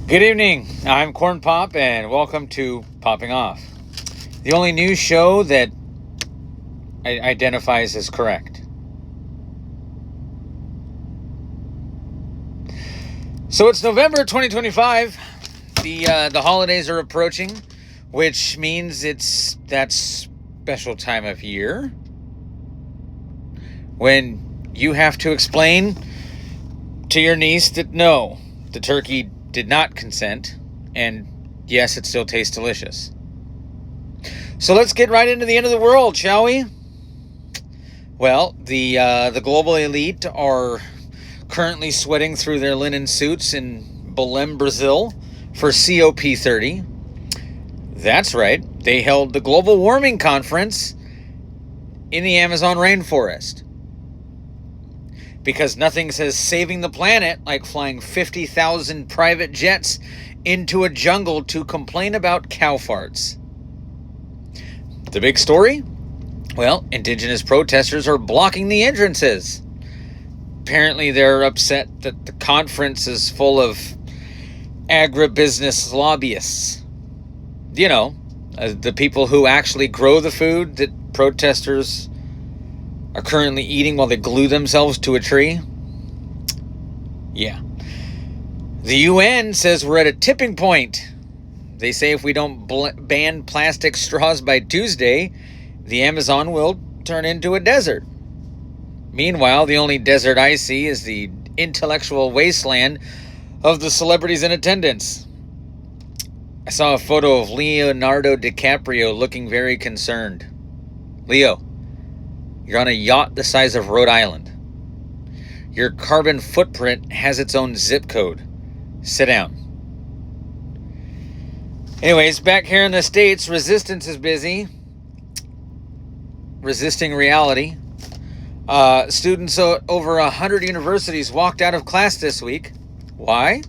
Good evening. I'm Corn Pop, and welcome to Popping Off, the only news show that identifies as correct. So it's November 2025. The holidays are approaching, which means it's that special time of year when you have to explain to your niece that no, the turkey did not consent, and yes, it still tastes delicious. So let's get right into the end of the world, shall we? Well, the global elite are currently sweating through their linen suits in Belém, Brazil for COP30. That's right, they held the Global Warming Conference in the Amazon rainforest. Because nothing says saving the planet like flying 50,000 private jets into a jungle to complain about cow farts. The big story? Well, indigenous protesters are blocking the entrances. Apparently they're upset that the conference is full of agribusiness lobbyists. You know, the people who actually grow the food that protesters are currently eating while they glue themselves to a tree. Yeah. The UN says we're at a tipping point. They say if we don't ban plastic straws by Tuesday, the Amazon will turn into a desert. Meanwhile, the only desert I see is the intellectual wasteland of the celebrities in attendance. I saw a photo of Leonardo DiCaprio looking very concerned. Leo, you're on a yacht the size of Rhode Island. Your carbon footprint has its own zip code. Sit down. Anyways, back here in the States, resistance is busy. Resisting reality. Students at over 100 universities walked out of class this week. Why?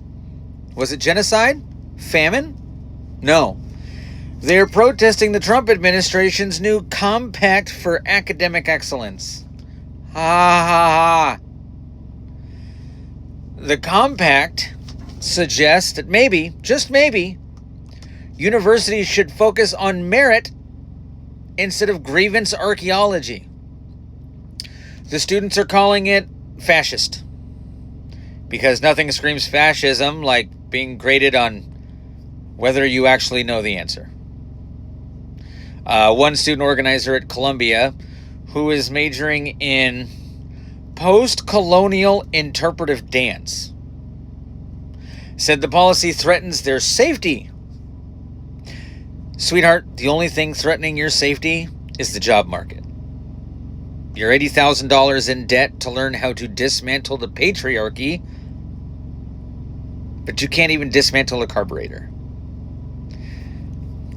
Was it genocide? Famine? No. They're protesting the Trump administration's new Compact for Academic Excellence. Ha ha ha. The Compact suggests that maybe, just maybe, universities should focus on merit instead of grievance archaeology. The students are calling it fascist, because nothing screams fascism like being graded on whether you actually know the answer. One student organizer at Columbia, who is majoring in post-colonial interpretive dance, said the policy threatens their safety. Sweetheart, the only thing threatening your safety is the job market. You're $80,000 in debt to learn how to dismantle the patriarchy, but you can't even dismantle a carburetor.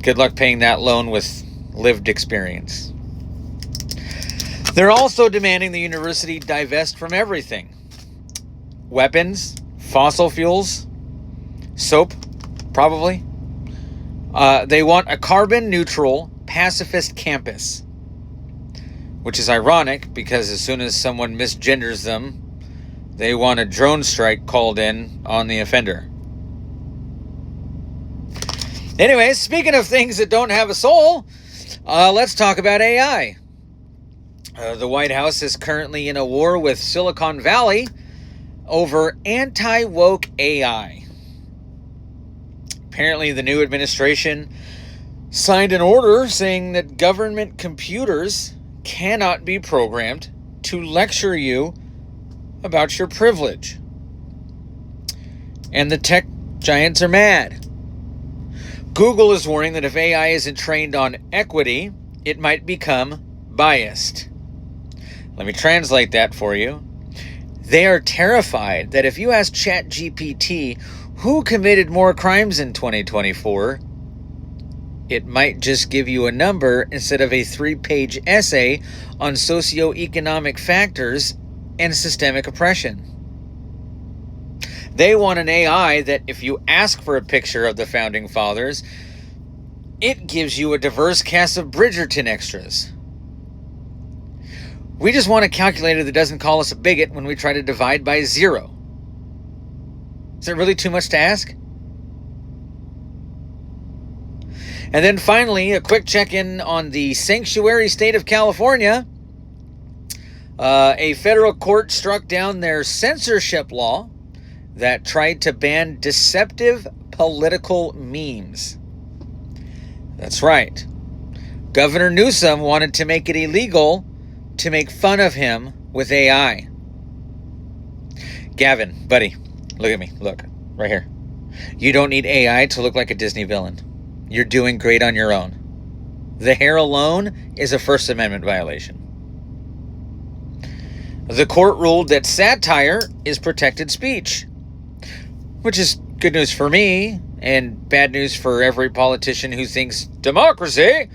Good luck paying that loan with lived experience. They're also demanding the university divest from everything. Weapons, fossil fuels, soap, probably. They want a carbon-neutral, pacifist campus. Which is ironic, because as soon as someone misgenders them, they want a drone strike called in on the offender. Anyways, speaking of things that don't have a soul, let's talk about AI. The White House is currently in a war with Silicon Valley over anti-woke AI. Apparently, the new administration signed an order saying that government computers cannot be programmed to lecture you about your privilege. And the tech giants are mad. Google is warning that if AI isn't trained on equity, it might become biased. Let me translate that for you. They are terrified that if you ask ChatGPT who committed more crimes in 2024, it might just give you a number instead of a 3-page essay on socioeconomic factors and systemic oppression. They want an AI that if you ask for a picture of the Founding Fathers, it gives you a diverse cast of Bridgerton extras. We just want a calculator that doesn't call us a bigot when we try to divide by 0. Is it really too much to ask? And then finally, a quick check-in on the sanctuary state of California. A federal court struck down their censorship law that tried to ban deceptive political memes. That's right. Governor Newsom wanted to make it illegal to make fun of him with AI. Gavin, buddy, look at me. Look, right here. You don't need AI to look like a Disney villain. You're doing great on your own. The hair alone is a First Amendment violation. The court ruled that satire is protected speech, which is good news for me and bad news for every politician who thinks democracy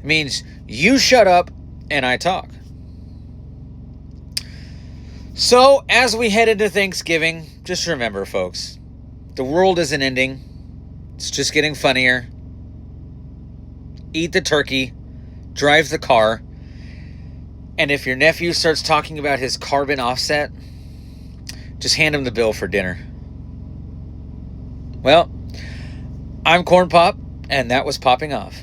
means you shut up and I talk. So, as we head into Thanksgiving, just remember, folks, the world isn't ending. It's just getting funnier. Eat the turkey, drive the car, and if your nephew starts talking about his carbon offset, just hand him the bill for dinner. Well, I'm Corn Pop, and that was Popping Off.